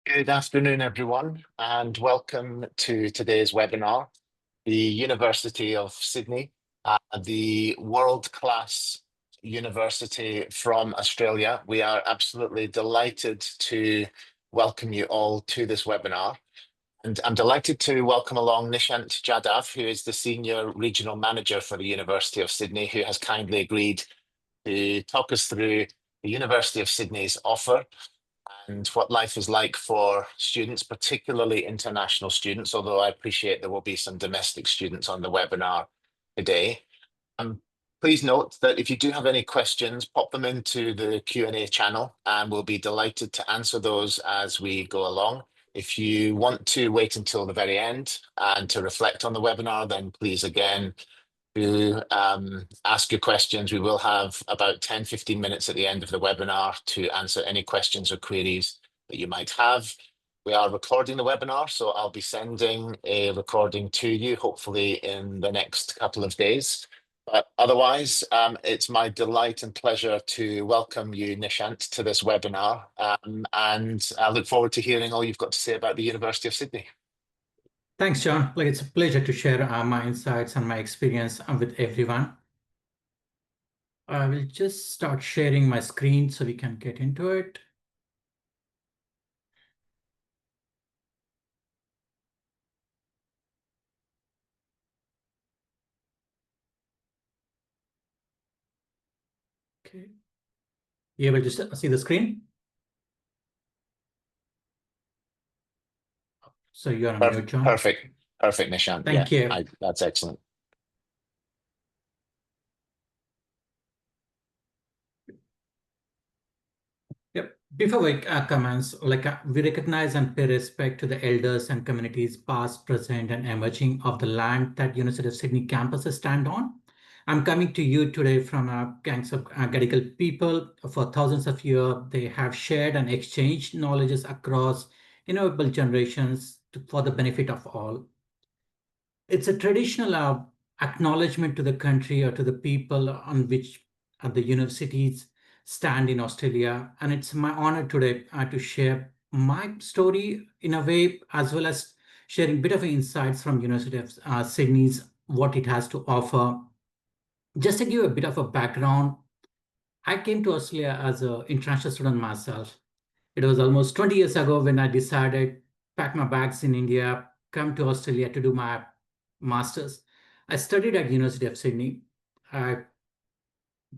Good afternoon, everyone, and welcome to today's webinar. The University of Sydney, the world-class university from Australia. We are absolutely delighted to welcome you all to this webinar. And I'm delighted to welcome along Nishant Jadhav, who is the Senior Regional Manager for the University of Sydney, who has kindly agreed to talk us through the University of Sydney's offer and what life is like for students, particularly international students, although I appreciate there will be some domestic students on the webinar today. Please note that if you do have any questions, pop them into the Q&A channel and we'll be delighted to answer those as we go along. If you want to wait until the very end and to reflect on the webinar, then please again to ask your questions. We will have about 10-15 minutes at the end of the webinar to answer any questions or queries that you might have. We are recording the webinar, so I'll be sending a recording to you, hopefully in the next couple of days. But otherwise, it's my delight and pleasure to welcome you, Nishant, to this webinar. And I look forward to hearing all you've got to say about the University of Sydney. Thanks, John. It's a pleasure to share my insights and my experience with everyone. I will just start sharing my screen so we can get into it. Okay. You able to see the screen? So you're on mute, John. Perfect, Nishant. Thank you. That's excellent. Yep. Before we commence, we recognize and pay respect to the elders and communities past, present, and emerging of the land that University of Sydney campuses stand on. I'm coming to you today from a gangs of Gadigal people. For thousands of years, they have shared and exchanged knowledges across innumerable generations for the benefit of all. It's a traditional acknowledgement to the country or to the people on which the universities stand in Australia. And it's my honor today to share my story in a way, as well as sharing a bit of insights from University of Sydney's, what it has to offer. Just to give a bit of a background, I came to Australia as an international student myself. It was almost 20 years ago when I decided pack my bags in India, come to Australia to do my master's. I studied at University of Sydney.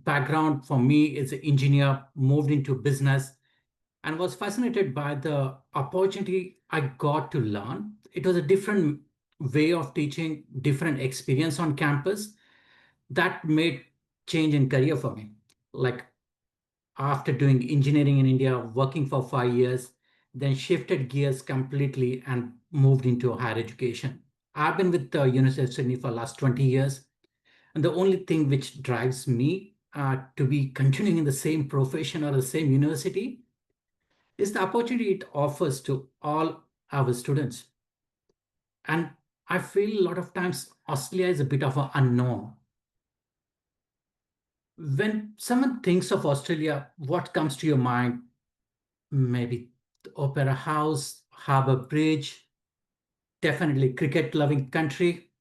Background for me is an engineer, moved into business, and was fascinated by the opportunity I got to learn. It was a different way of teaching, different experience on campus that made change in career for me. Like after doing engineering in India, working for 5 years, then shifted gears completely and moved into higher education. I've been with the University of Sydney for the last 20 years. And the only thing which drives me to be continuing in the same profession or the same university is the opportunity it offers to all our students. And I feel a lot of times Australia is a bit of an unknown. When someone thinks of Australia, what comes to your mind? Maybe the Opera House, Harbour Bridge, definitely cricket-loving country.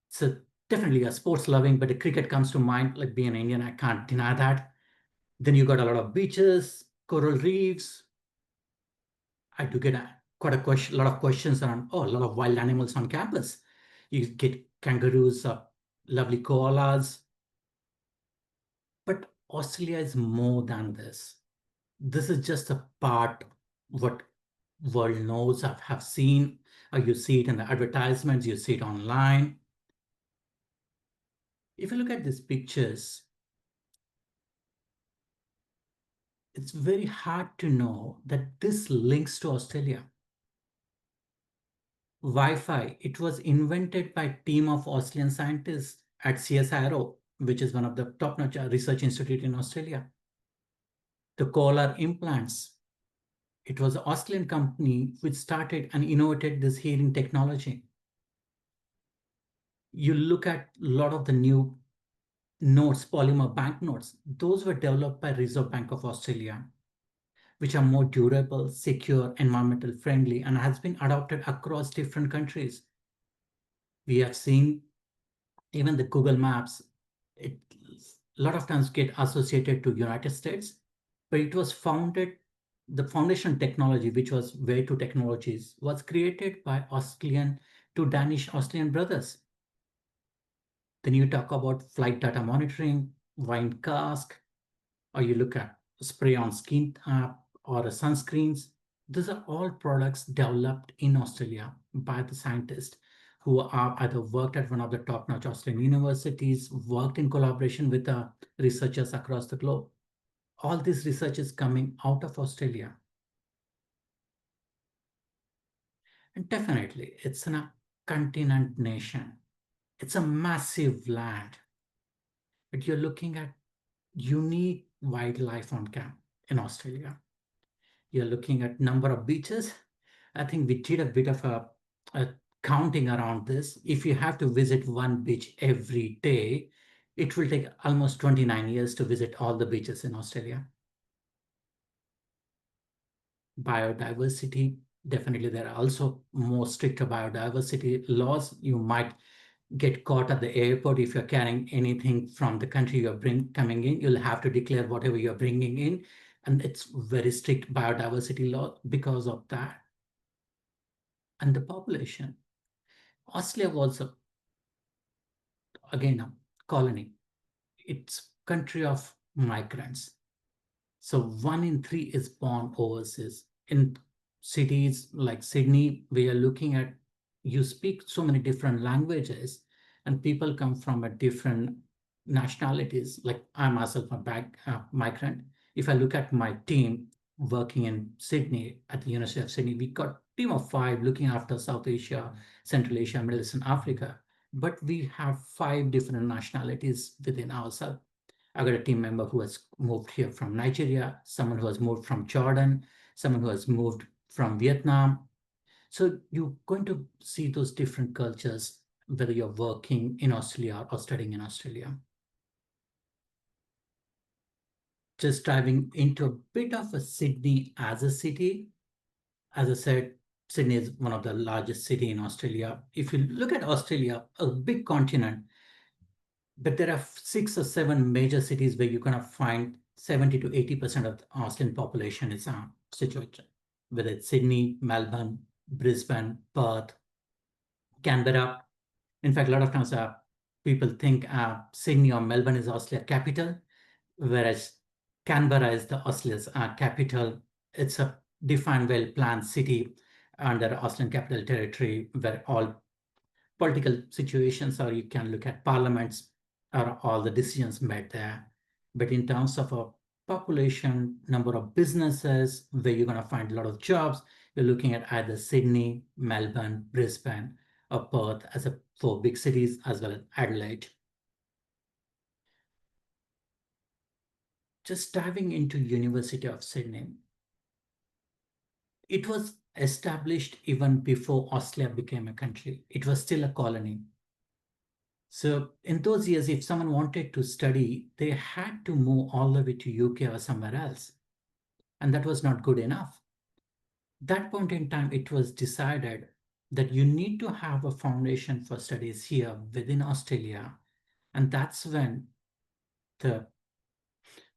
It's definitely a sports-loving, but the cricket comes to mind. Like being an Indian, I can't deny that. Then you got a lot of beaches, coral reefs. I do get quite a lot of questions around, a lot of wild animals on campus. You get kangaroos, lovely koalas. But Australia is more than this. This is just a part what world knows, have seen. You see it in the advertisements, you see it online. If you look at these pictures, it's very hard to know that this links to Australia. Wi-Fi, it was invented by a team of Australian scientists at CSIRO, which is one of the top-notch research institute in Australia. The cochlear implants, it was an Australian company which started and innovated this hearing technology. You look at a lot of the new notes, polymer banknotes, those were developed by Reserve Bank of Australia. which are more durable, secure, environmental friendly, and has been adopted across different countries. We have seen even the Google Maps, it a lot of times get associated to United States, but it was founded, the foundation technology, which was way to technologies, was created by Australian to Danish Australian brothers. Then you talk about flight data monitoring, wine cask, or you look at spray on skin or sunscreens. These are all products developed in Australia by the scientists who are either worked at one of the top-notch Australian universities, worked in collaboration with the researchers across the globe. All this research is coming out of Australia. And definitely, it's in a continent nation. It's a massive land. But you're looking at unique wildlife on camp in Australia. You're looking at number of beaches. I think we did a bit of a counting around this. If you have to visit one beach every day, it will take almost 29 years to visit all the beaches in Australia. Biodiversity, definitely there are also more stricter biodiversity laws. You might get caught at the airport if you're carrying anything from the country you're coming in. You'll have to declare whatever you're bringing in, and it's very strict biodiversity law because of that. And the population, Australia was again a colony. It's country of migrants. So 1 in 3 is born overseas. In cities like Sydney, we are looking at, you speak so many different languages and people come from a different nationalities. Like I myself, a migrant. If I look at my team working in Sydney at the University of Sydney, we got a team of 5 looking after South Asia, Central Asia, Middle East, and Africa. But we have 5 different nationalities within ourselves. I got a team member who has moved here from Nigeria, someone who has moved from Jordan, someone who has moved from Vietnam. So you're going to see those different cultures, whether you're working in Australia or studying in Australia. Just diving into a bit of a Sydney as a city. As I said, Sydney is one of the largest city in Australia. If you look at Australia, a big continent, but there are 6 or 7 major cities where you're going to find 70 to 80% of the Australian population is situated, whether it's Sydney, Melbourne, Brisbane, Perth, Canberra. In fact, a lot of times people think Sydney or Melbourne is Australia capital, whereas Canberra is the Australia's capital. It's a defined, well-planned city under Australian Capital Territory where all political situations, or you can look at parliaments, are all the decisions made there. But in terms of a population, number of businesses, where you're going to find a lot of jobs, you're looking at either Sydney, Melbourne, Brisbane, or Perth as a 4 big cities, as well as Adelaide. Just diving into University of Sydney. It was established even before Australia became a country. It was still a colony. So in those years, if someone wanted to study, they had to move all the way to UK or somewhere else. And that was not good enough. That point in time, it was decided that you need to have a foundation for studies here within Australia. And that's when the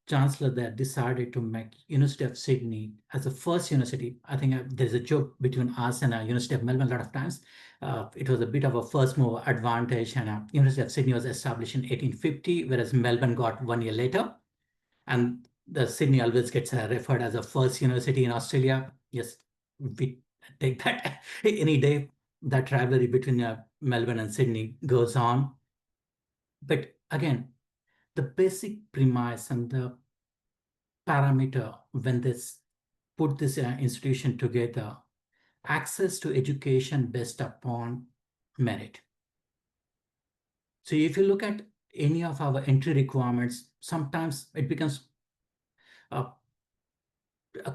chancellor there decided to make University of Sydney as the first university. I think there's a joke between us and University of Melbourne a lot of times. It was a bit of a first mover advantage, and University of Sydney was established in 1850, whereas Melbourne got 1 year later. And the Sydney always gets referred as the first university in Australia. Yes, we take that any day. That rivalry between Melbourne and Sydney goes on. But again, the basic premise and the parameter when this put this institution together, access to education based upon merit. So if you look at any of our entry requirements, sometimes it becomes a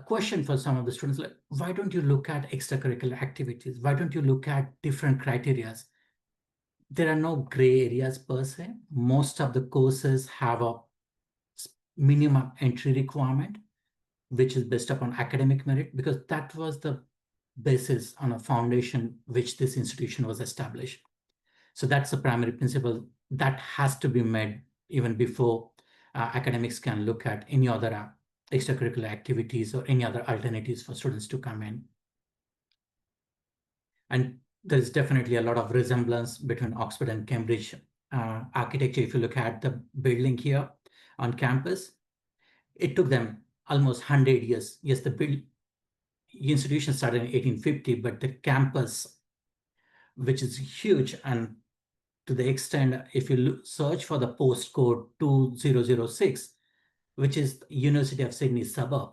question for some of the students, like, why don't you look at extracurricular activities? Why don't you look at different criterias? There are no gray areas per se. Most of the courses have a minimum entry requirement. which is based upon academic merit, because that was the basis on a foundation which this institution was established. So that's the primary principle that has to be met even before academics can look at any other extracurricular activities or any other alternatives for students to come in. And there's definitely a lot of resemblance between Oxford and Cambridge architecture. If you look at the building here on campus, it took them almost 100 years. Yes, the institution started in 1850, but the campus, which is huge, and to the extent, if you search for the postcode 2006, which is the University of Sydney suburb,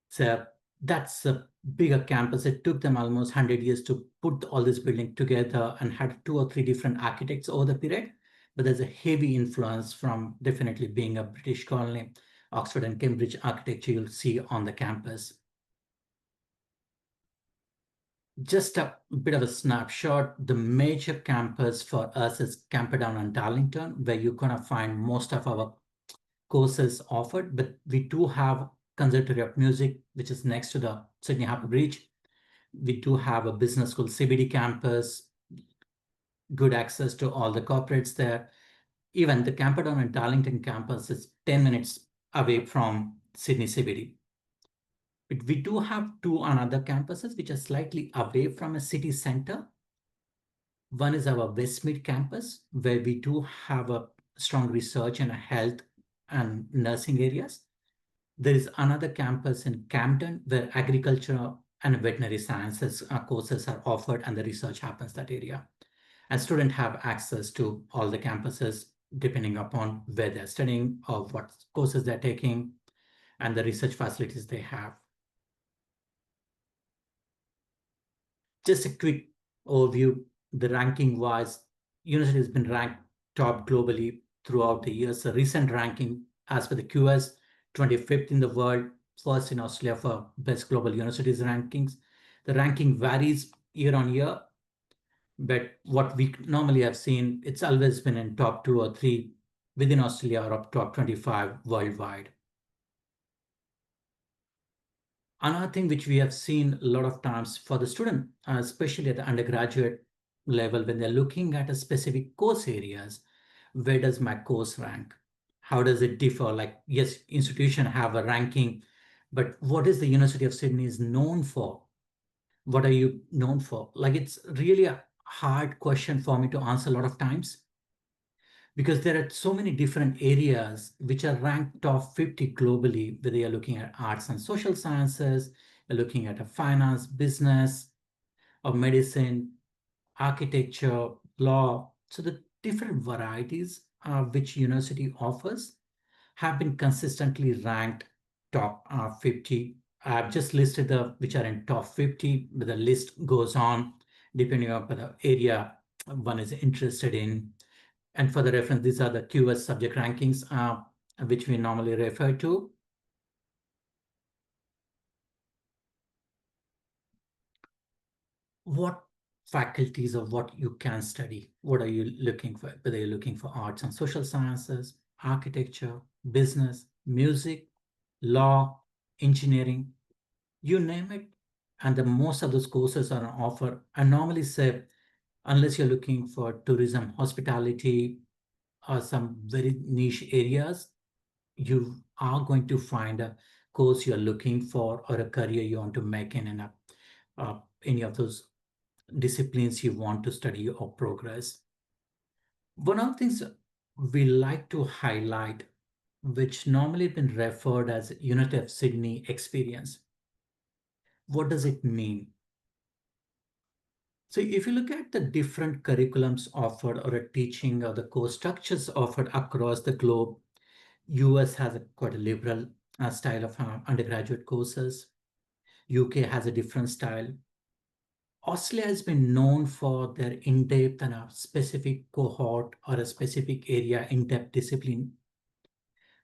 so that's a bigger campus. It took them almost 100 years to put all this building together and had 2 or 3 different architects over the period. But there's a heavy influence from definitely being a British colony. Oxford and Cambridge architecture you'll see on the campus. Just a bit of a snapshot. The major campus for us is Camperdown and Darlington, where you're going to find most of our courses offered. But we do have Conservatory of Music, which is next to the Sydney Harbour Bridge. We do have a business school CBD campus, good access to all the corporates there. Even the Camperdown and Darlington campus is 10 minutes away from Sydney CBD. But we do have 2 another campuses which are slightly away from a city center. One is our Westmead campus, where we do have a strong research in health and nursing areas. There is another campus in Camden, where agriculture and veterinary sciences courses are offered and the research happens that area. And students have access to all the campuses depending upon where they're studying or what courses they're taking and the research facilities they have. Just a quick overview, the ranking wise, university has been ranked top globally throughout the years. A recent ranking as per the QS, 25th in the world, first in Australia for best global universities rankings. The ranking varies year on year, but what we normally have seen, it's always been in top 2 or 3 within Australia or up top 25 worldwide. Another thing which we have seen a lot of times for the student, especially at the undergraduate level, when they're looking at a specific course areas, where does my course rank? How does it differ? Like, yes, institution have a ranking, but what is the University of Sydney is known for? What are you known for? Like, it's really a hard question for me to answer a lot of times, because there are so many different areas which are ranked top 50 globally, whether you're looking at arts and social sciences, you're looking at a finance, business, or medicine, architecture, law. So the different varieties which university offers have been consistently ranked top 50. I've just listed the which are in top 50, but the list goes on depending on the area one is interested in. And for the reference, these are the QS subject rankings, which we normally refer to. What faculties of what you can study? What are you looking for? Whether you're looking for arts and social sciences, architecture, business, music, law, engineering, you name it. And the most of those courses are on offer. I normally say, unless you're looking for tourism, hospitality, or some very niche areas, you are going to find a course you're looking for or a career you want to make in any of those disciplines you want to study or progress. One of the things we like to highlight, which normally been referred as University of Sydney experience. What does it mean? So if you look at the different curriculums offered or a teaching or the course structures offered across the globe, US has quite a liberal style of undergraduate courses. UK has a different style. Australia has been known for their in-depth and a specific cohort or a specific area in-depth discipline.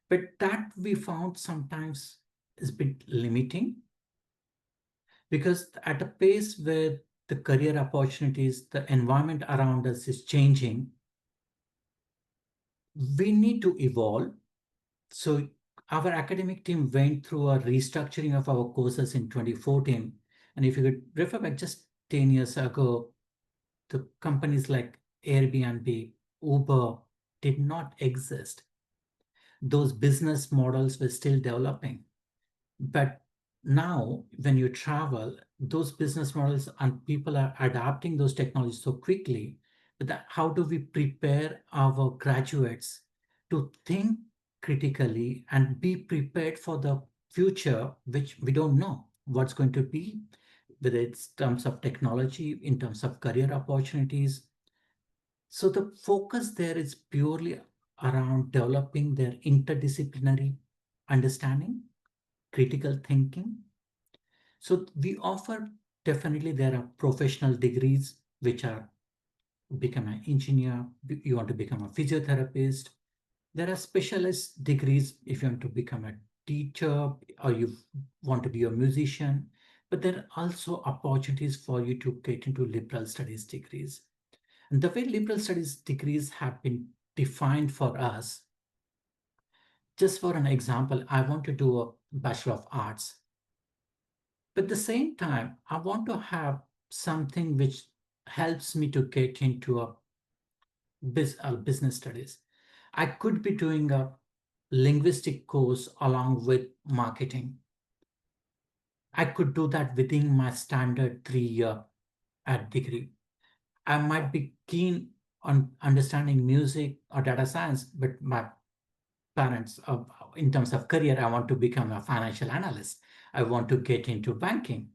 But that we found sometimes is a bit limiting, because at a pace where the career opportunities, the environment around us is changing, we need to evolve. So Our academic team went through a restructuring of our courses in 2014. And if you could refer back just 10 years ago, the companies like Airbnb, Uber did not exist. Those business models were still developing. But now, when you travel, those business models and people are adapting those technologies so quickly. But how do we prepare our graduates to think critically and be prepared for the future, which we don't know what's going to be, whether it's terms of technology, in terms of career opportunities. So the focus there is purely around developing their interdisciplinary understanding, critical thinking. So we offer, definitely there are professional degrees which are become an engineer, you want to become a physiotherapist. There are specialist degrees if you want to become a teacher or you want to be a musician. But there are also opportunities for you to get into liberal studies degrees. And the way liberal studies degrees have been defined for us, just for an example, I want to do a Bachelor of Arts. But at the same time, I want to have something which helps me to get into a business studies. I could be doing a linguistic course along with marketing. I could do that within my standard 3 year at degree. I might be keen on understanding music or data science, but my parents, in terms of career, I want to become a financial analyst. I want to get into banking.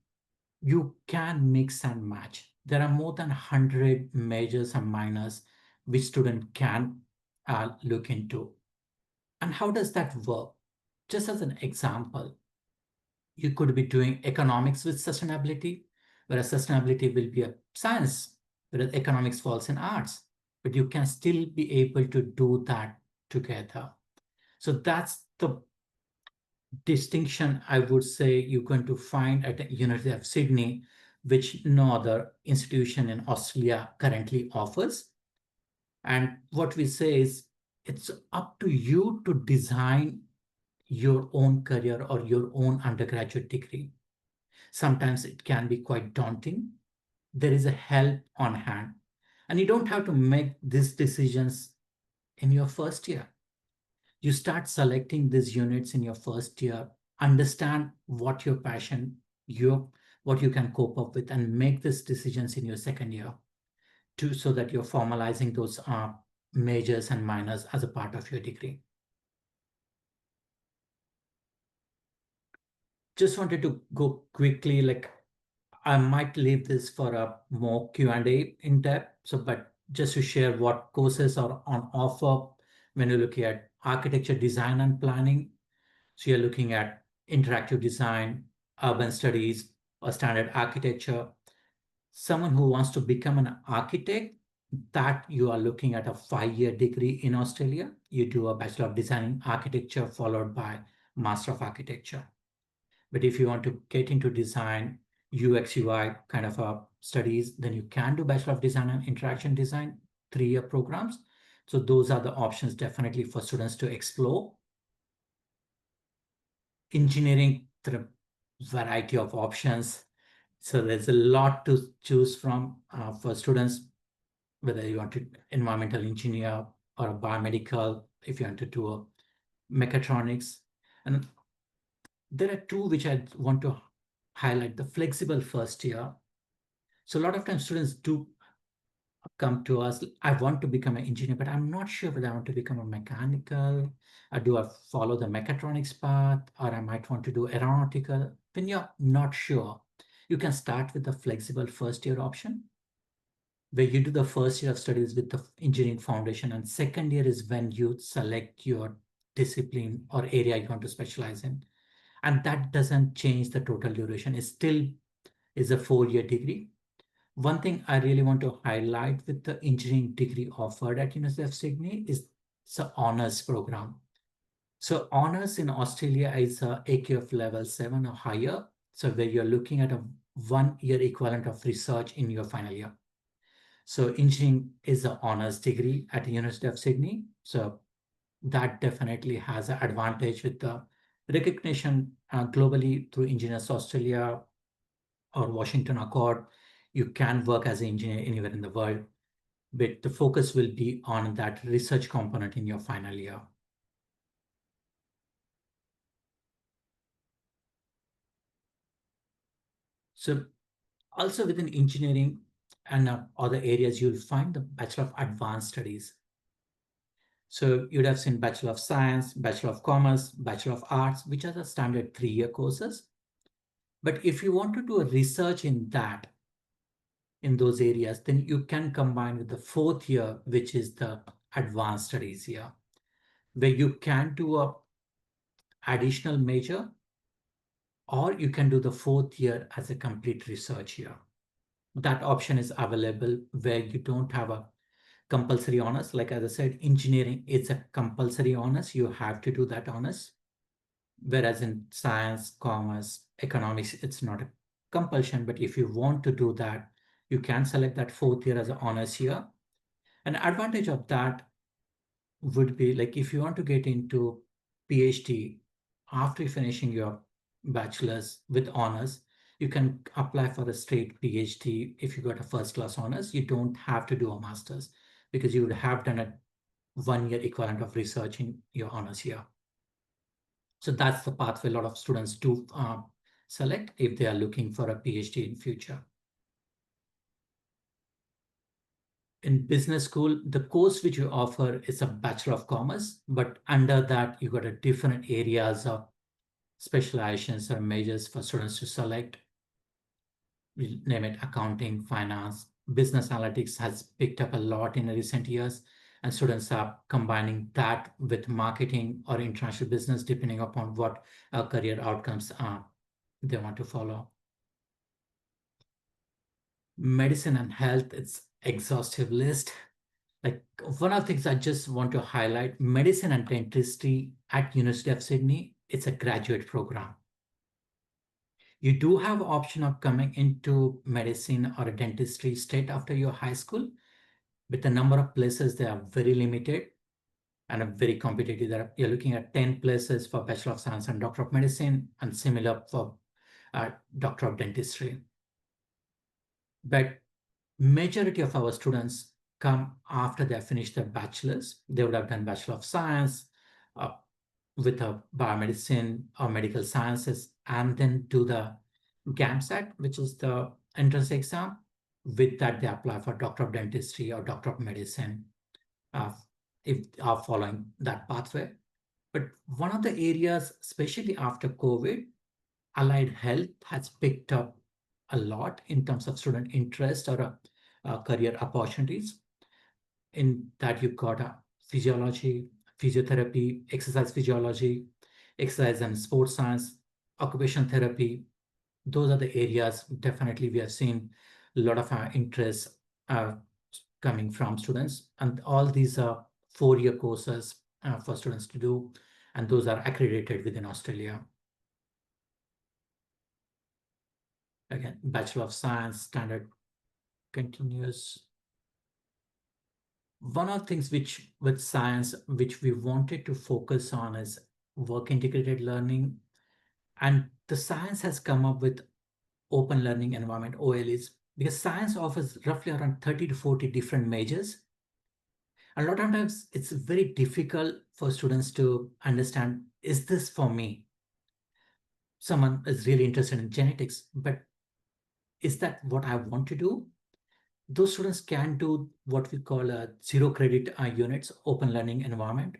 You can mix and match. There are more than 100 majors and minors which student can look into. And how does that work? Just as an example, you could be doing economics with sustainability, whereas sustainability will be a science, whereas economics falls in arts. But you can still be able to do that together. So that's the distinction I would say you're going to find at the University of Sydney, which no other institution in Australia currently offers. And what we say is it's up to you to design your own career or your own undergraduate degree. Sometimes it can be quite daunting. There is a help on hand. And you don't have to make these decisions in your first year. You start selecting these units in your first year, understand what your passion, what you can cope up with, and make these decisions in your second year so that you're formalizing those majors and minors as a part of your degree. Just wanted to go quickly, like I might leave this for a more Q&A in depth. So, but just to share what courses are on offer when you're looking at architecture, design, and planning. So you're looking at interactive design, urban studies, or standard architecture. Someone who wants to become an architect, that you are looking at a 5-year degree in Australia. You do a Bachelor of Design in Architecture followed by Master of Architecture. But if you want to get into design, UX, UI kind of studies, then you can do Bachelor of Design and Interaction Design, 3-year programs. So those are the options definitely for students to explore. Engineering, there are a variety of options. So there's a lot to choose from for students, whether you want to environmental engineer or a biomedical, if you want to do a mechatronics. And there are two which I want to highlight. The flexible first year. So a lot of times students do come to us, I want to become an engineer, but I'm not sure whether I want to become a mechanical, or do I follow the mechatronics path, or I might want to do aeronautical. When you're not sure, you can start with the flexible first year option, where you do the first year of studies with the engineering foundation, and second year is when you select your discipline or area you want to specialize in. And that doesn't change the total duration. It still is a 4-year degree. One thing I really want to highlight with the engineering degree offered at University of Sydney is the honors program. So honors in Australia is a AQF level 7 or higher. So where you're looking at a 1-year equivalent of research in your final year. So engineering is an honors degree at the University of Sydney. So that definitely has an advantage with the recognition globally through Engineers Australia or Washington Accord. You can work as an engineer anywhere in the world, but the focus will be on that research component in your final year. So also within engineering and other areas, you'll find the Bachelor of Advanced Studies. So you'd have seen Bachelor of Science, Bachelor of Commerce, Bachelor of Arts, which are the standard 3-year courses. But if you want to do a research in that, in those areas, then you can combine with the 4th year, which is the Advanced Studies year, where you can do a additional major, or you can do the 4th year as a complete research year. That option is available where you don't have a compulsory honors. Like as I said, engineering, it's a compulsory honors. You have to do that honors. Whereas in science, commerce, economics, it's not a compulsion. But if you want to do that, you can select that 4th year as an honors year. An advantage of that would be like if you want to get into PhD after finishing your bachelor's with honors, you can apply for a straight PhD if you got a first class honors. You don't have to do a master's because you would have done a 1-year equivalent of research in your honors year. So that's the pathway a lot of students do select if they are looking for a PhD in future. In business school, the course which you offer is a Bachelor of Commerce, but under that, you got a different areas of specializations or majors for students to select. We name it accounting, finance, business analytics has picked up a lot in recent years, and students are combining that with marketing or international business, depending upon what career outcomes they want to follow. Medicine and health, it's exhaustive list. Like one of the things I just want to highlight, medicine and dentistry at University of Sydney, it's a graduate program. You do have option of coming into medicine or a dentistry straight after your high school, but the number of places, they are very limited and are very competitive. You're looking at 10 places for Bachelor of Science and Doctor of Medicine, and similar for Doctor of Dentistry. But majority of our students come after they finish their bachelor's. They would have done Bachelor of Science with a biomedicine or medical sciences, and then do the GAMSAT, which is the entrance exam. With that, they apply for Doctor of Dentistry or Doctor of Medicine if they are following that pathway. But one of the areas, especially after COVID, allied health has picked up a lot in terms of student interest or career opportunities. In that, you've got a physiology, physiotherapy, exercise physiology, exercise and sports science, occupational therapy. Those are the areas definitely we have seen a lot of interest coming from students. And all these are 4-year courses for students to do, and those are accredited within Australia. Again, Bachelor of Science, standard continuous. One of the things which with science, which we wanted to focus on is work integrated learning. And the science has come up with open learning environment, OLEs, because science offers roughly around 30 to 40 different majors. A lot of times it's very difficult for students to understand, is this for me? Someone is really interested in genetics, but is that what I want to do? Those students can do what we call a 0 credit units, open learning environment.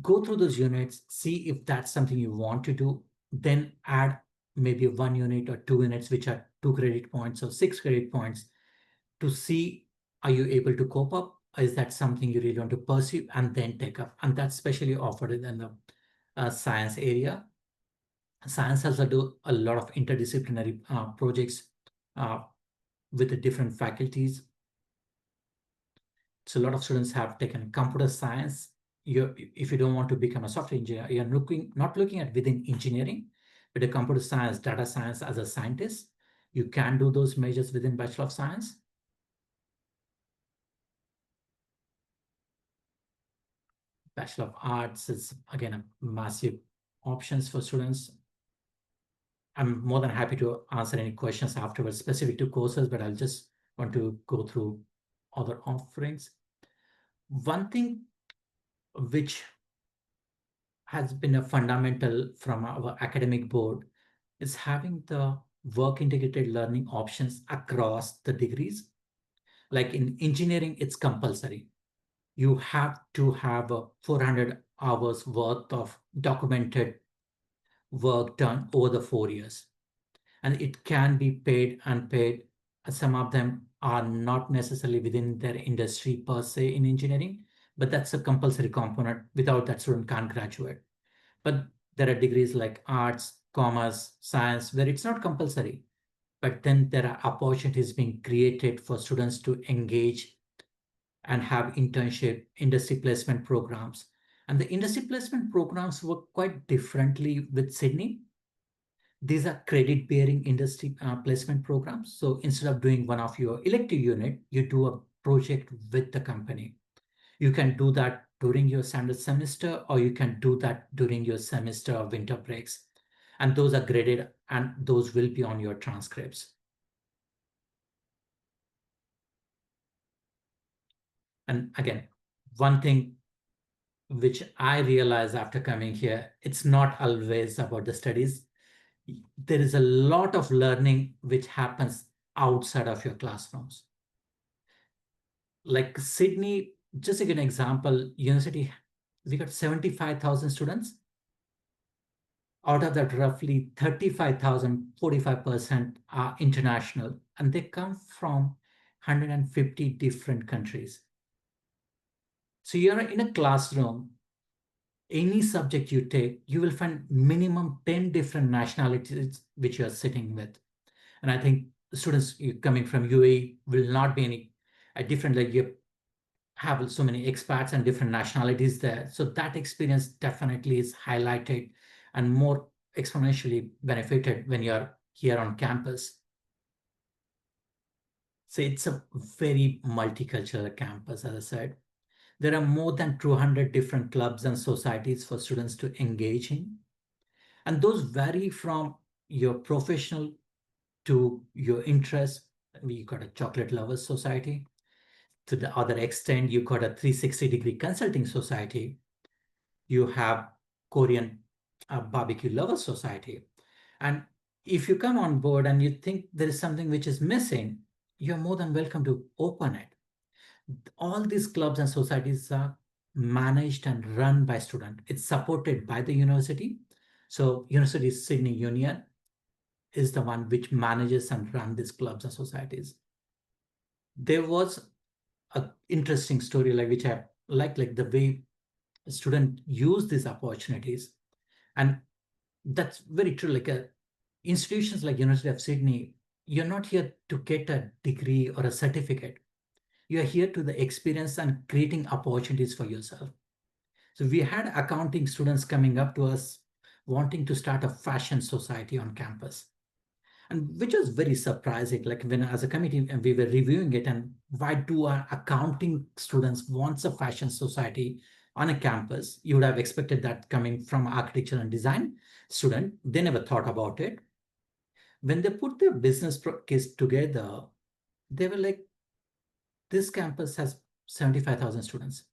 Go through those units, see if that's something you want to do, then add maybe 1 unit or 2 units, which are 2 credit points or 6 credit points, to see, are you able to cope up? Or is that something you really want to pursue and then take up? And that's especially offered in the science area. Science has to do a lot of interdisciplinary projects with the different faculties. So a lot of students have taken computer science. If you don't want to become a software engineer, you're not looking at within engineering, but a computer science, data science as a scientist, you can do those majors within Bachelor of Science. Bachelor of Arts is again a massive options for students. I'm more than happy to answer any questions afterwards specific to courses, but I'll just want to go through other offerings. One thing which has been a fundamental from our academic board is having the work integrated learning options across the degrees. Like in engineering, it's compulsory. You have to have 400 hours worth of documented work done over the 4 years. And it can be paid, unpaid. Some of them are not necessarily within their industry per se in engineering, but that's a compulsory component. Without that, student can't graduate. But there are degrees like arts, commerce, science, where it's not compulsory. But then there are opportunities being created for students to engage and have internship, industry placement programs. And the industry placement programs work quite differently with Sydney. These are credit bearing industry placement programs. So instead of doing one of your elective unit, you do a project with the company. You can do that during your standard semester, or you can do that during your semester or winter breaks. And those are graded and those will be on your transcripts. And again, one thing which I realized after coming here, it's not always about the studies. There is a lot of learning which happens outside of your classrooms. Like Sydney, just to give an example, university, we got 75,000 students. Out of that, roughly 35,000, 45% are international, and they come from 150 different countries. So you're in a classroom, any subject you take, you will find minimum 10 different nationalities which you're sitting with. And I think students coming from UAE will not be any different, like you have so many expats and different nationalities there. So that experience definitely is highlighted and more exponentially benefited when you're here on campus. So it's a very multicultural campus, as I said. There are more than 200 different clubs and societies for students to engage in. And those vary from your professional to your interest. We got a chocolate lovers society. To the other extent, you got a 360-degree consulting society. You have Korean barbecue lovers society. And if you come on board and you think there is something which is missing, you're more than welcome to open it. All these clubs and societies are managed and run by students. It's supported by the university. So University Sydney Union is the one which manages and run these clubs and societies. There was an interesting story like which I like the way a student use these opportunities. And that's very true. Like institutions like University of Sydney, you're not here to get a degree or a certificate. You're here to the experience and creating opportunities for yourself. So we had accounting students coming up to us wanting to start a fashion society on campus. And which was very surprising. Like when as a committee and we were reviewing it, and why do our accounting students want a fashion society on a campus? You would have expected that coming from architecture and design student. They never thought about it. When they put their business case together, they were like, this campus has 75,000 students.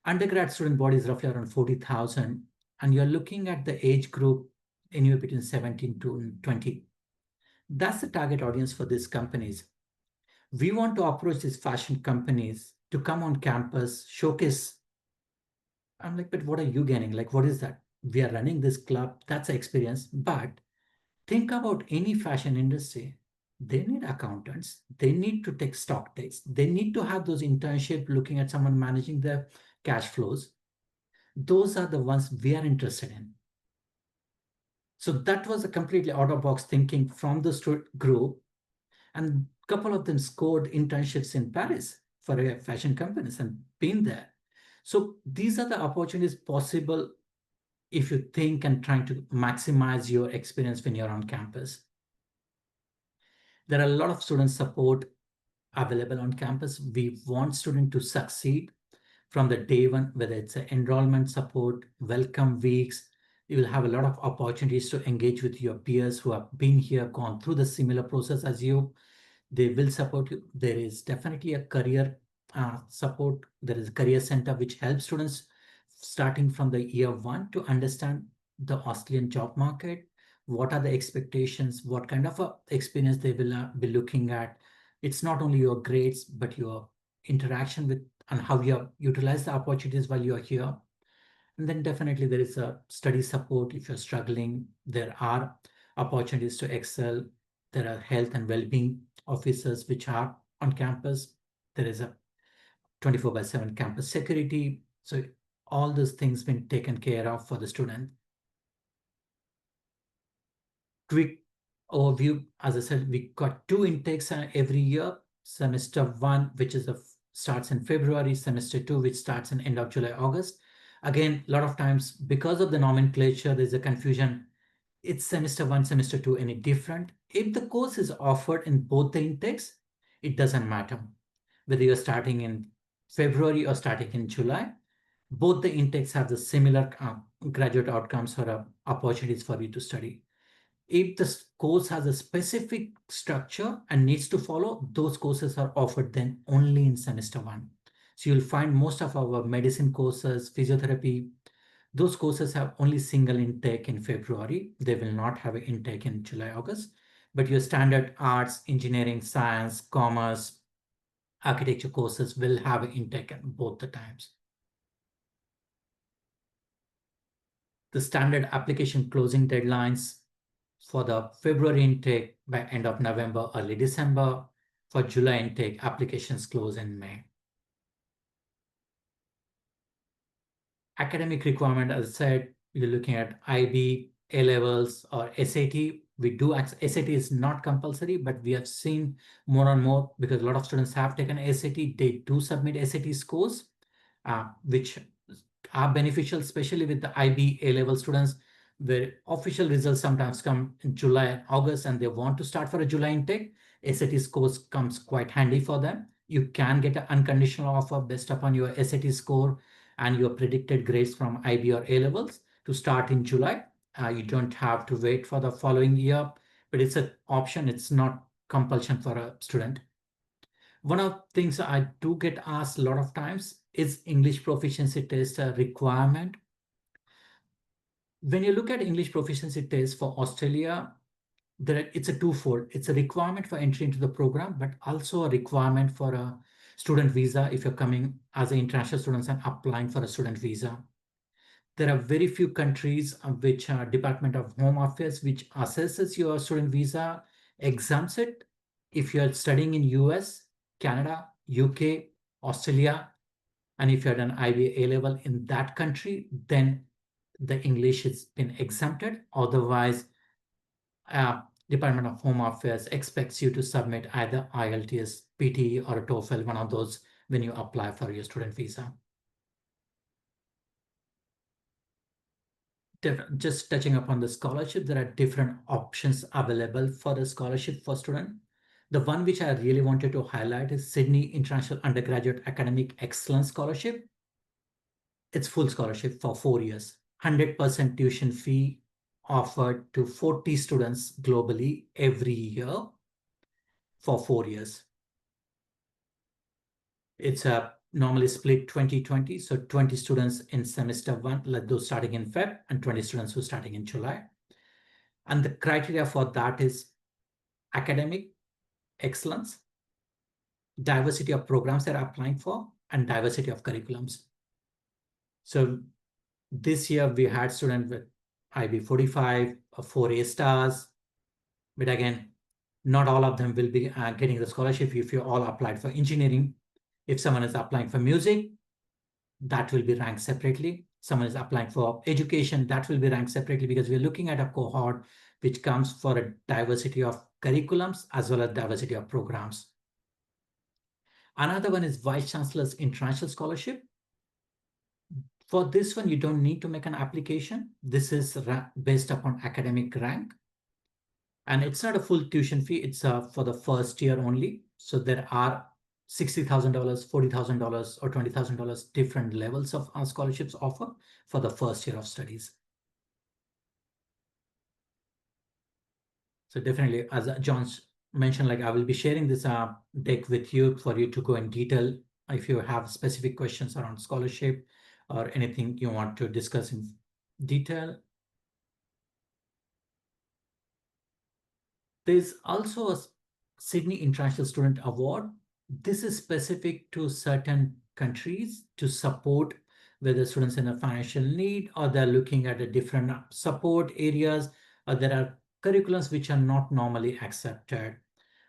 Undergrad student body is roughly around 40,000. And you're looking at the age group anywhere between 17 to 20. That's the target audience for these companies. We want to approach these fashion companies to come on campus, showcase. I'm like, but what are you getting? Like, what is that? We are running this club. That's an experience. But think about any fashion industry. They need accountants. They need to take stock takes. They need to have those internship looking at someone managing their cash flows. Those are the ones we are interested in. So that was a completely out of box thinking from the group. And a couple of them scored internships in Paris for a fashion companies and been there. So these are the opportunities possible if you think and trying to maximize your experience when you're on campus. There are a lot of student support available on campus. We want students to succeed. from the day one, whether it's enrollment support, welcome weeks. You will have a lot of opportunities to engage with your peers who have been here, gone through the similar process as you. They will support you. There is definitely a career support. There is a career center which helps students starting from the year one to understand the Australian job market. What are the expectations? What kind of a experience they will be looking at? It's not only your grades, but your interaction with and how you utilize the opportunities while you're here. And then definitely there is a study support if you're struggling. There are opportunities to excel. There are health and well-being officers which are on campus. There is a 24/7 campus security. So all those things been taken care of for the student. Quick overview, as I said, we got 2 intakes every year. Semester 1, which is starts in February, semester 2, which starts in end of July, August. Again, a lot of times because of the nomenclature, there's a confusion. It's semester 1, semester 2, any different? If the course is offered in both the intakes, it doesn't matter. Whether you're starting in February or starting in July, both the intakes have the similar graduate outcomes or opportunities for you to study. If the course has a specific structure and needs to follow, those courses are offered then only in semester 1. So you'll find most of our medicine courses, physiotherapy, those courses have only single intake in February. They will not have an intake in July, August. But your standard arts, engineering, science, commerce, architecture courses will have an intake at both the times. The standard application closing deadlines for the February intake by end of November, early December. For July intake, applications close in May. Academic requirement, as I said, you're looking at IB, A levels, or SAT. We do SAT is not compulsory, but we have seen more and more because a lot of students have taken SAT. They do submit SAT scores, which are beneficial, especially with the IB A level students, where official results sometimes come in July and August, and they want to start for a July intake. SAT scores comes quite handy for them. You can get an unconditional offer based upon your SAT score and your predicted grades from IB or A levels to start in July. You don't have to wait for the following year, but it's an option. It's not compulsion for a student. One of the things I do get asked a lot of times is English proficiency test a requirement? When you look at English proficiency test for Australia, it's a twofold. It's a requirement for entry into the program, but also a requirement for a student visa if you're coming as an international student and applying for a student visa. There are very few countries which are Department of Home Affairs which assesses your student visa, exempts it. If you're studying in US, Canada, UK, Australia, and if you're at an IB A level in that country, then the English has been exempted. Otherwise, Department of Home Affairs expects you to submit either IELTS, PTE, or a TOEFL, one of those, when you apply for your student visa. Just touching upon the scholarship, there are different options available for the scholarship for student. The one which I really wanted to highlight is Sydney International Undergraduate Academic Excellence Scholarship. It's full scholarship for 4 years, 100% tuition fee offered to 40 students globally every year for 4 years. It's a normally split 2020, so 20 students in semester 1, like those starting in Feb, and 20 students who are starting in July. And the criteria for that is academic excellence, diversity of programs they're applying for, and diversity of curriculums. So this year we had students with IB 45, 4 A stars, but again, not all of them will be getting the scholarship if you all applied for engineering. If someone is applying for music, that will be ranked separately. Someone is applying for education, that will be ranked separately, because we're looking at a cohort which comes for a diversity of curriculums as well as diversity of programs. Another one is Vice Chancellor's International Scholarship. For this one, you don't need to make an application. This is based upon academic rank. And it's not a full tuition fee. It's for the first year only. So there are $60,000, $40,000, or $20,000, different levels of scholarships offer for the first year of studies. So definitely, as John mentioned, like I will be sharing this deck with you for you to go in detail if you have specific questions around scholarship or anything you want to discuss in detail. There's also a Sydney International Student Award. This is specific to certain countries to support whether students in a financial need or they're looking at a different support areas, or there are curriculums which are not normally accepted,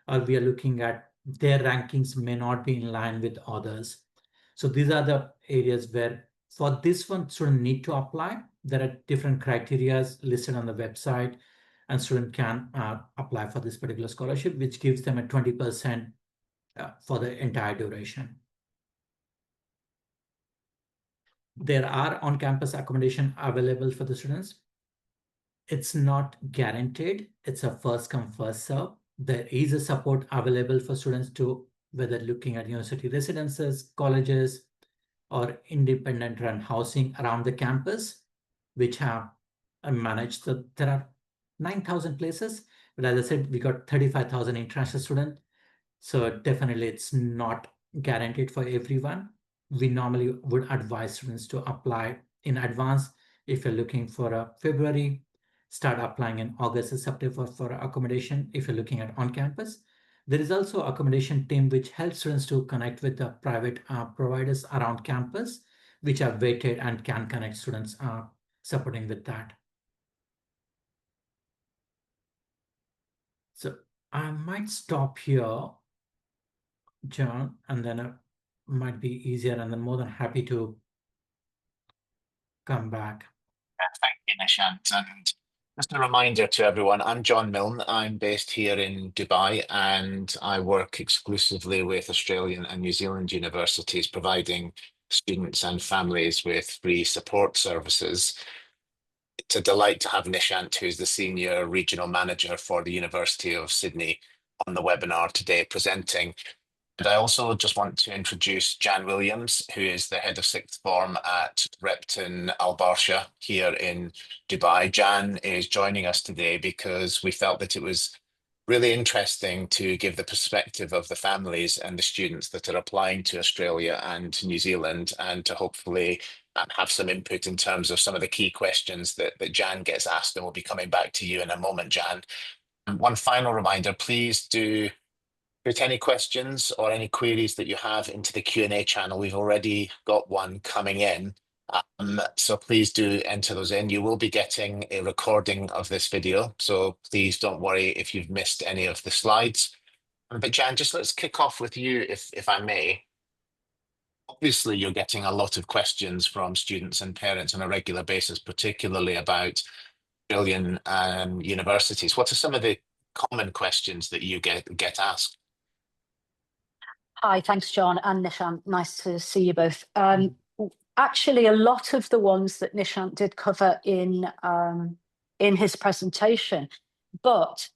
or we are looking at their rankings may not be in line with others. So these are the areas where for this one student need to apply. There are different criteria listed on the website, and student can apply for this particular scholarship, which gives them a 20% for the entire duration. There are on-campus accommodation available for the students. It's not guaranteed. It's a first come, first serve. There is a support available for students to whether looking at university residences, colleges, or independent run housing around the campus, which have managed. So there are 9,000 places, but as I said, we got 35,000 international students. So definitely it's not guaranteed for everyone. We normally would advise students to apply in advance. If you're looking for a February, start applying in August or September for accommodation if you're looking at on-campus. There is also accommodation team which helps students to connect with the private providers around campus, which are vetted and can connect students supporting with that. So I might stop here, John, and then it might be easier, and then more than happy to come back. Thank you, Nishant. And just a reminder to everyone, I'm John Milne. I'm based here in Dubai, and I work exclusively with Australian and New Zealand universities, providing students and families with free support services. It's a delight to have Nishant, who's the Senior Regional Manager for the University of Sydney, on the webinar today presenting. And I also just want to introduce Jan Williams, who is the head of sixth form at Repton Al Barsha here in Dubai. Jan is joining us today because we felt that it was really interesting to give the perspective of the families and the students that are applying to Australia and New Zealand, and to hopefully have some input in terms of some of the key questions that Jan gets asked, and we'll be coming back to you in a moment, Jan. And one final reminder, please do put any questions or any queries that you have into the Q&A channel. We've already got one coming in. So please do enter those in. You will be getting a recording of this video, so please don't worry if you've missed any of the slides. But Jan, just let's kick off with you, if I may. Obviously, you're getting a lot of questions from students and parents on a regular basis, particularly about Australian universities. What are some of the common questions that you get asked? Hi, thanks, John and Nishant. Nice to see you both. Actually, a lot of the ones that Nishant did cover in his presentation. But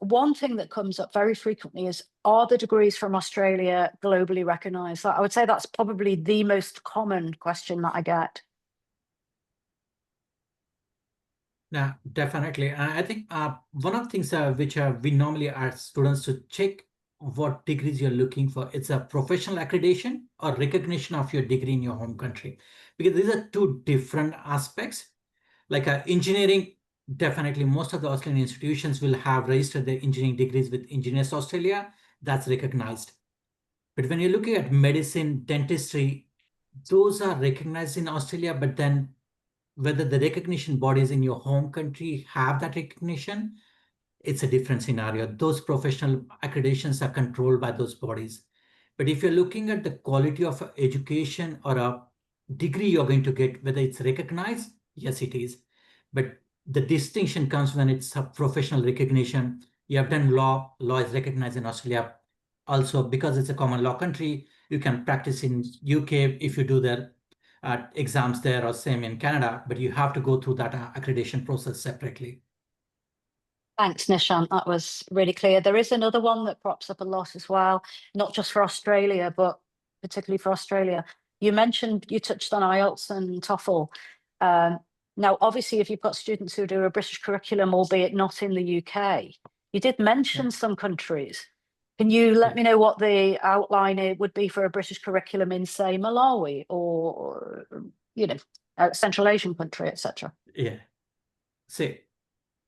one thing that comes up very frequently is, are the degrees from Australia globally recognised? I would say that's probably the most common question that I get. Yeah, definitely. I think one of the things which we normally ask students to check what degrees you're looking for. It's a professional accreditation or recognition of your degree in your home country, because these are two different aspects. Like engineering, definitely most of the Australian institutions will have registered their engineering degrees with Engineers Australia. That's recognized. But when you're looking at medicine, dentistry, those are recognized in Australia, but then whether the recognition bodies in your home country have that recognition, it's a different scenario. Those professional accreditations are controlled by those bodies. But if you're looking at the quality of education or a degree you're going to get, whether it's recognized, yes, it is. But the distinction comes when it's a professional recognition. You have done law, law is recognized in Australia. Also, because it's a common law country, you can practice in UK if you do the exams there, or same in Canada, but you have to go through that accreditation process separately. Thanks, Nishant. That was really clear. There is another one that crops up a lot as well, not just for Australia, but particularly for Australia. You touched on IELTS and TOEFL. Now, obviously, if you've got students who do a British curriculum, albeit not in the UK, you did mention some countries. Can you let me know what the outline would be for a British curriculum in, say, Malawi or, Central Asian country, etc.? Yeah. Say,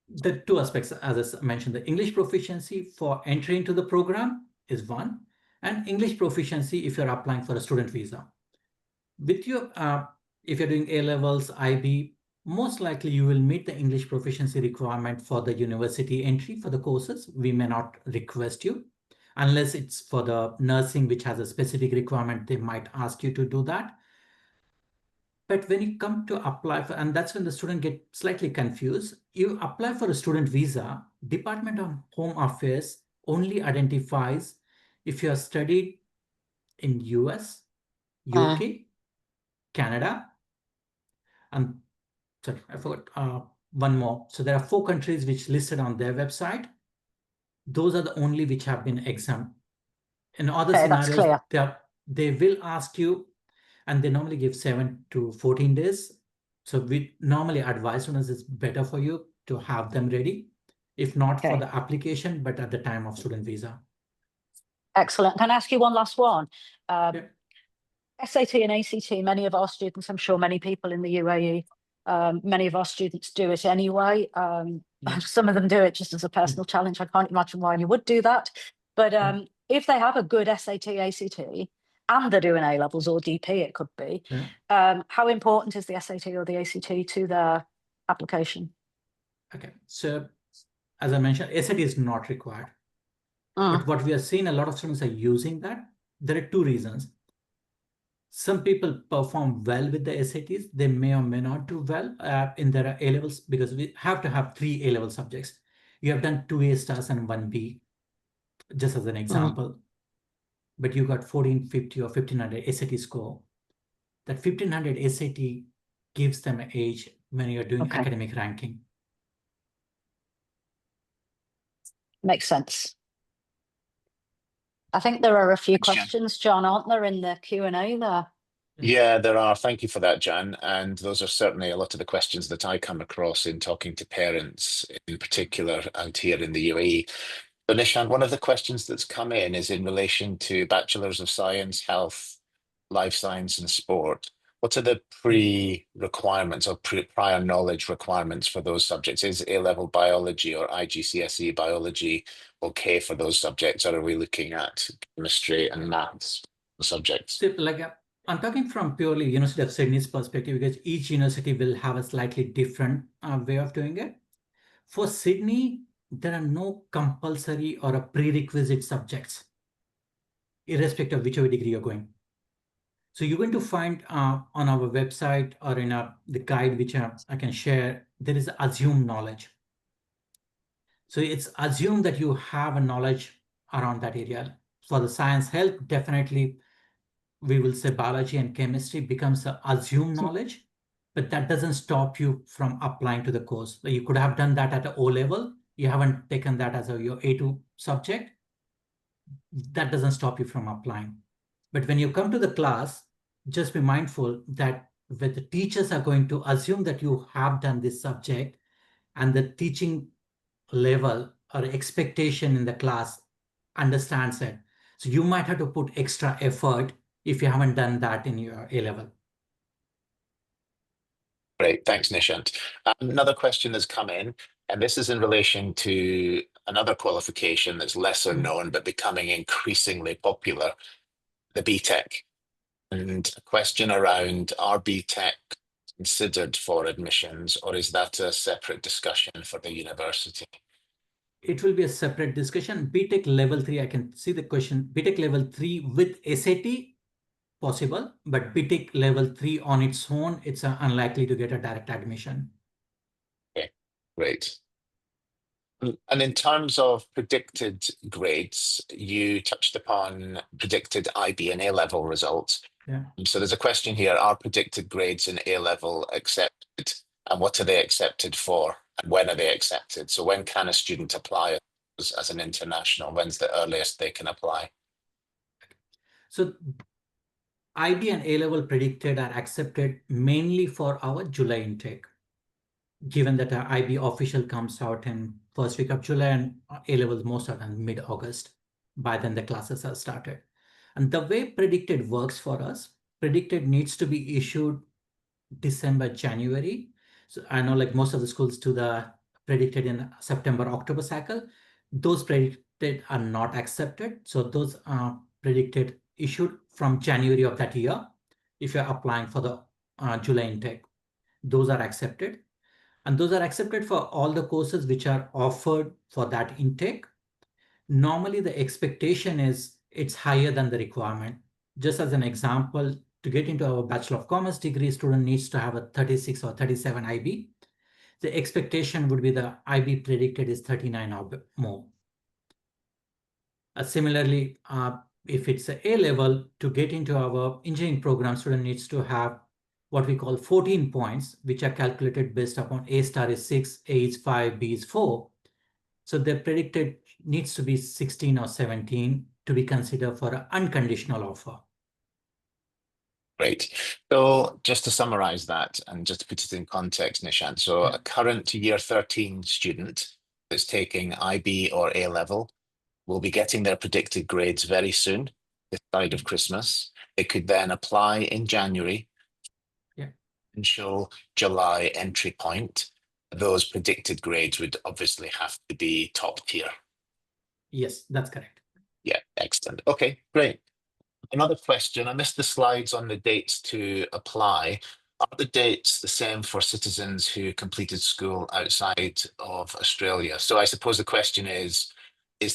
the two aspects, as I mentioned, the English proficiency for entry into the program is one, and English proficiency if you're applying for a student visa. With your, if you're doing A-levels, IB, most likely you will meet the English proficiency requirement for the university entry for the courses. We may not request you, unless it's for the nursing, which has a specific requirement, they might ask you to do that. But when you come to apply for, and that's when the student get slightly confused, you apply for a student visa, Department of Home Affairs only identifies if you have studied in US, UK, Canada, and sorry, I forgot one more. So there are 4 countries which listed on their website. Those are the only which have been exempt. In other scenarios, they will ask you, and they normally give 7 to 14 days. So we normally advise students it's better for you to have them ready, if not for the application, but at the time of student visa. Excellent. Can I ask you one last one? SAT and ACT, many of our students, I'm sure many people in the UAE, many of our students do it anyway. Some of them do it just as a personal challenge. I can't imagine why you would do that. But if they have a good SAT, ACT, and they're doing A-levels or DP, it could be, how important is the SAT or the ACT to their application? Okay, so as I mentioned, SAT is not required. But what we are seeing, a lot of students are using that. There are 2 reasons. Some people perform well with the SATs. They may or may not do well in their A-levels, because we have to have 3 A-level subjects. You have done 2 A stars and 1 B, just as an example. But you got 1450 or 1500 SAT score. That 1500 SAT gives them an edge when you're doing academic ranking. Makes sense. I think there are a few questions, John, aren't there, in the Q&A there? Yeah, there are. Thank you for that, Jan. And those are certainly a lot of the questions that I come across in talking to parents, in particular out here in the UAE. So Nishant, one of the questions that's come in is in relation to Bachelors of Science, Health, Life Science and Sport. What are the pre-requirements or prior knowledge requirements for those subjects? Is A-level biology or IGCSE biology okay for those subjects, or are we looking at chemistry and maths subjects? So, I'm talking from purely University of Sydney's perspective, because each university will have a slightly different way of doing it. For Sydney, there are no compulsory or a prerequisite subjects, irrespective of whichever degree you're going. So you're going to find on our website or in the guide, which I can share, there is assumed knowledge. So it's assumed that you have a knowledge around that area. For the science health, definitely we will say biology and chemistry becomes an assumed knowledge, but that doesn't stop you from applying to the course. You could have done that at an O level. You haven't taken that as your A2 subject. That doesn't stop you from applying. But when you come to the class, just be mindful that when the teachers are going to assume that you have done this subject, and the teaching level or expectation in the class understands it. So you might have to put extra effort if you haven't done that in your A-level. Great, thanks, Nishant. Another question has come in, and this is in relation to another qualification that's lesser known but becoming increasingly popular, the BTEC. And a question around, are BTEC considered for admissions, or is that a separate discussion for the university? It will be a separate discussion. BTEC level 3, I can see the question. BTEC level 3 with SAT, possible, but BTEC level 3 on its own, it's unlikely to get a direct admission. Okay, great. And in terms of predicted grades, you touched upon predicted IB and A-level results. Yeah. So there's a question here, are predicted grades in A-level accepted, and what are they accepted for? And when are they accepted? So when can a student apply as an international? When's the earliest they can apply? So IB and A-level predicted are accepted mainly for our July intake, given that our IB official comes out in first week of July and A-levels most of them mid-August. By then the classes are started. And the way predicted works for us, predicted needs to be issued December, January. So I know like most of the schools do the predicted in September, October cycle. Those predicted are not accepted. So those are predicted issued from January of that year. If you're applying for the July intake, those are accepted. And those are accepted for all the courses which are offered for that intake. Normally the expectation is it's higher than the requirement. Just as an example, to get into our Bachelor of Commerce degree, student needs to have a 36 or 37 IB. The expectation would be the IB predicted is 39 or more. Similarly, if it's a A-level, to get into our engineering program, student needs to have what we call 14 points, which are calculated based upon A star is 6, A is 5, B is 4. So the predicted needs to be 16 or 17 to be considered for an unconditional offer. Great. So just to summarize that and just to put it in context, Nishant, so a current year 13 student that's taking IB or A level will be getting their predicted grades very soon, this side of Christmas. They could then apply in January, potential July entry point. Those predicted grades would obviously have to be top tier. Yes, that's correct. Yeah, excellent. Okay, great. Another question, I missed the slides on the dates to apply. Are the dates the same for citizens who completed school outside of Australia? So I suppose the question is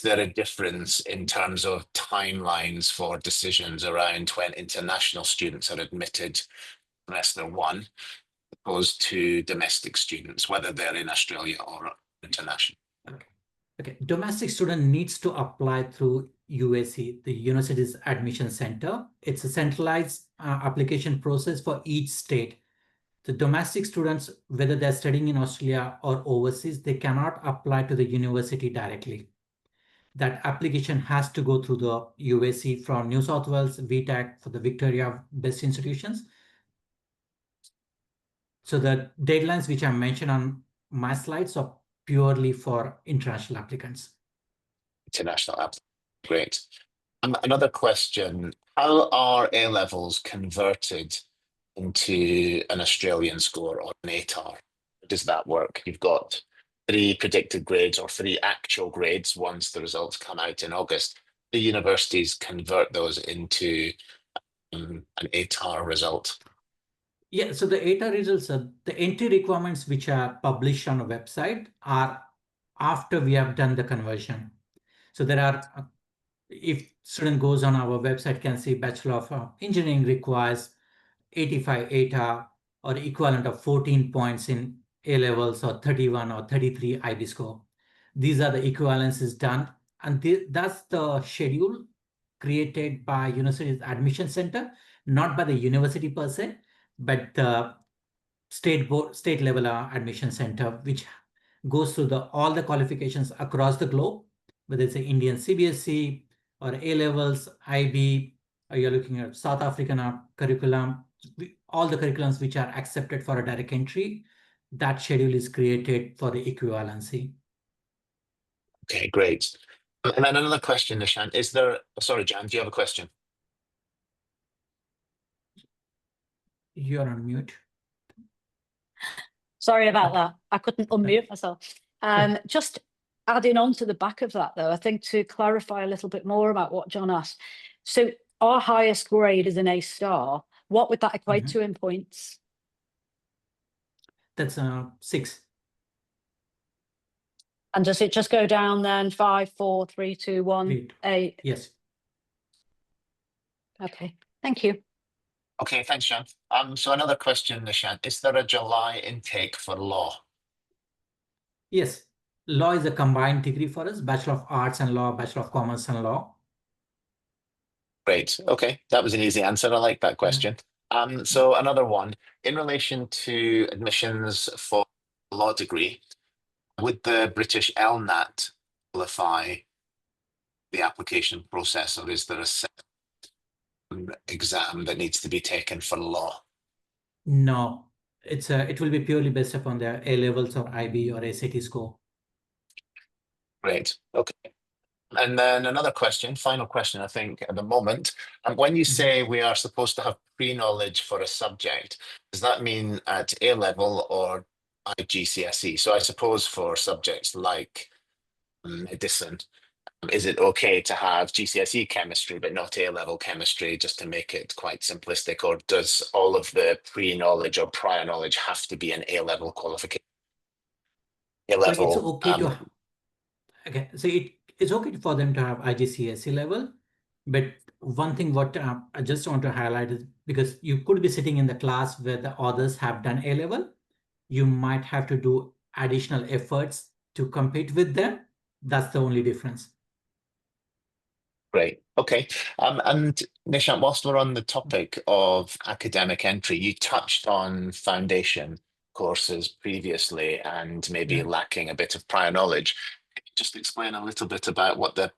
there a difference in terms of timelines for decisions around when international students are admitted semester one, opposed to domestic students, whether they're in Australia or international? Okay. Domestic student needs to apply through UAC, the University's Admission Center. It's a centralized application process for each state. The domestic students, whether they're studying in Australia or overseas, they cannot apply to the university directly. That application has to go through the UAC from New South Wales, VTAC for the Victoria-based institutions. So the deadlines which I mentioned on my slides are purely for international applicants. International applicants, great. Another question, how are A levels converted into an Australian score or an ATAR? How does that work? You've got 3 predicted grades or 3 actual grades once the results come out in August. The universities convert those into an ATAR result. Yeah, so the ATAR results, the entry requirements which are published on a website are after we have done the conversion. So there are, if student goes on our website, can see Bachelor of Engineering requires 85 ATAR or equivalent of 14 points in A levels or 31 or 33 IB score. These are the equivalences done. And that's the schedule created by University's Admission Center, not by the university per se, but the state level admission center, which goes through all the qualifications across the globe, whether it's an Indian CBSE or A levels, IB, or you're looking at South African curriculum, all the curriculums which are accepted for a direct entry, that schedule is created for the equivalency. Okay, great. And then another question, Nishant, is there, sorry, Jan, do you have a question? You're on mute. Sorry about that. I couldn't unmute myself. Just adding on to the back of that, though, I think to clarify a little bit more about what John asked. So our highest grade is an A star. What would that equate to in points? That's 6. And does it just go down then 5, 4, 3, 2, 1, 8? Yes. Okay, thank you. Okay, thanks, Jan. So another question, Nishant, is there a July intake for law? Yes. Law is a combined degree for us, Bachelor of Arts and Law, Bachelor of Commerce and Law. Great. Okay, that was an easy answer. I like that question. So another one, in relation to admissions for law degree, Would the British LNAT qualify the application process, or is there a separate exam that needs to be taken for law? No, it will be purely based upon their A levels or IB or SAT score. Great. Okay. And then another question, final question, I think, at the moment. And when you say we are supposed to have pre-knowledge for a subject, does that mean at A level or GCSE? So I suppose for subjects like medicine, is it okay to have GCSE chemistry but not A level chemistry, just to make it quite simplistic? Or does all of the pre-knowledge or prior knowledge have to be an A level qualification? A So it's level. okay to okay, so it's okay for them to have IGCSE level, but one thing what I just want to highlight is because you could be sitting in the class where the others have done A level, you might have to do additional efforts to compete with them. That's the only difference. Great. Okay. And Nishant, whilst we're on the topic of academic entry, you touched on foundation courses previously and maybe lacking a bit of prior knowledge. Can you just explain a little bit about what the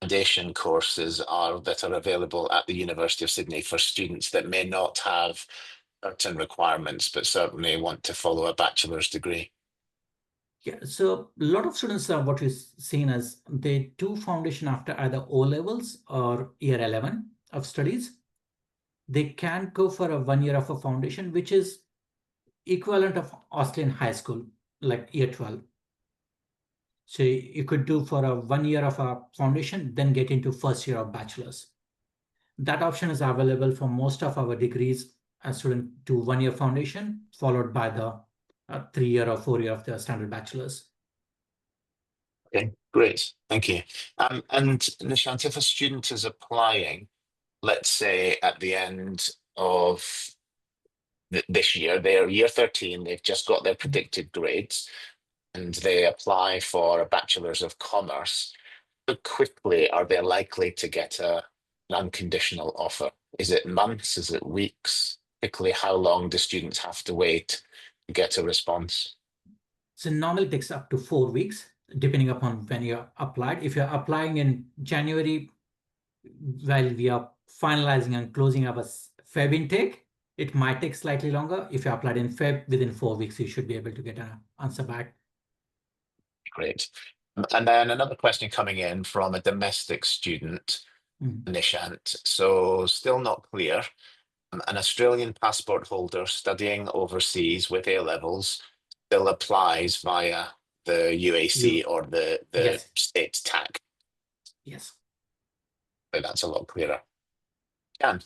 foundation courses are that are available at the University of Sydney for students that may not have certain requirements, but certainly want to follow a bachelor's degree? Yeah, so a lot of students are what we've seen as they do foundation after either O levels or year 11 of studies. They can go for a 1 year of a foundation, which is equivalent of Australian high school, like year 12. So you could do for a 1 year of a foundation, then get into first year of bachelor's. That option is available for most of our degrees. A student do 1 year foundation, followed by the 3 year or 4 year of the standard bachelor's. Okay, great. Thank you. And Nishant, if a student is applying, let's say at the end of this year, they're year 13, they've just got their predicted grades, and they apply for a Bachelor's of Commerce, how quickly are they likely to get an unconditional offer? Is it months? Is it weeks? Quickly, how long do students have to wait to get a response? So normally it takes up to 4 weeks, depending upon when you applied. If you're applying in January, while we are finalizing and closing our Feb intake, it might take slightly longer. If you applied in Feb, within 4 weeks, you should be able to get an answer back. Great. And then another question coming in from a domestic student, Nishant. So still not clear. An Australian passport holder studying overseas with A levels still applies via the UAC or the Yes. state tag. Yes. But that's a lot clearer. Jan.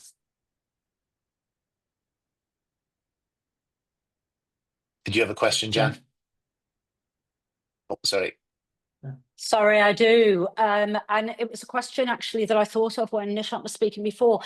Did you have a question, Jan? Oh, sorry. Sorry, I do. And it was a question actually that I thought of when Nishant was speaking before.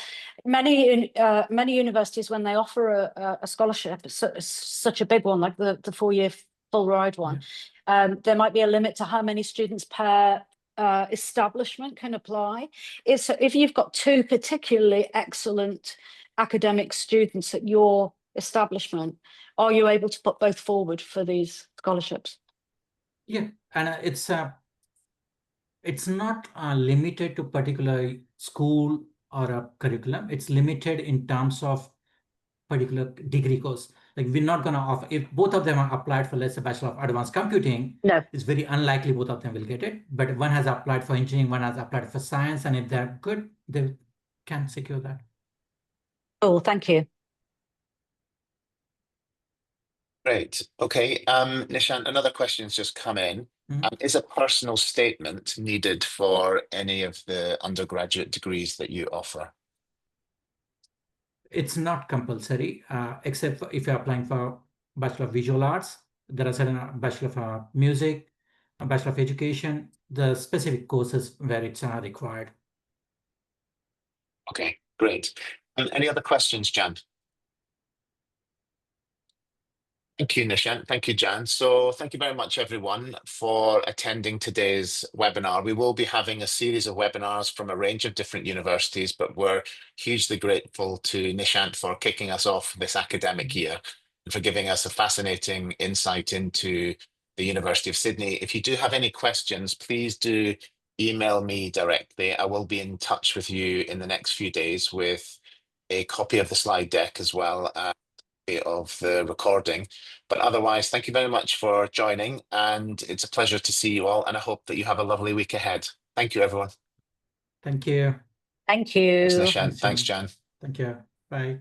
Many universities, when they offer a scholarship, such a big one, like the 4-year full ride one, there might be a limit to how many students per establishment can apply. If you've got 2 particularly excellent academic students at your establishment, are you able to put both forward for these scholarships? Yeah, and it's not limited to particular school or a curriculum. It's limited in terms of particular degree course. Like we're not going to offer, if both of them are applied for, let's say, Bachelor of Advanced Computing, no, it's very unlikely both of them will get it. But one has applied for engineering, one has applied for science, and if they're good, they can secure that. Cool, thank you. Great. Okay. Nishant, another question's just come in. Is a personal statement needed for any of the undergraduate degrees that you offer? It's not compulsory, except if you're applying for Bachelor of Visual Arts. There are certain Bachelor of Music, a Bachelor of Education, the specific courses where it's required. Okay, great. Any other questions, Jan? Thank you, Nishant. Thank you, Jan. So thank you very much, everyone, for attending today's webinar. We will be having a series of webinars from a range of different universities, but we're hugely grateful to Nishant for kicking us off this academic year and for giving us a fascinating insight into the University of Sydney. If you do have any questions, please do email me directly. I will be in touch with you in the next few days with a copy of the slide deck as well as of the recording. But otherwise, thank you very much for joining, and it's a pleasure to see you all, and I hope that you have a lovely week ahead. Thank you, everyone. Thank you. Thank you. Thanks, Nishant. Thanks, Jan. Thank you. Bye.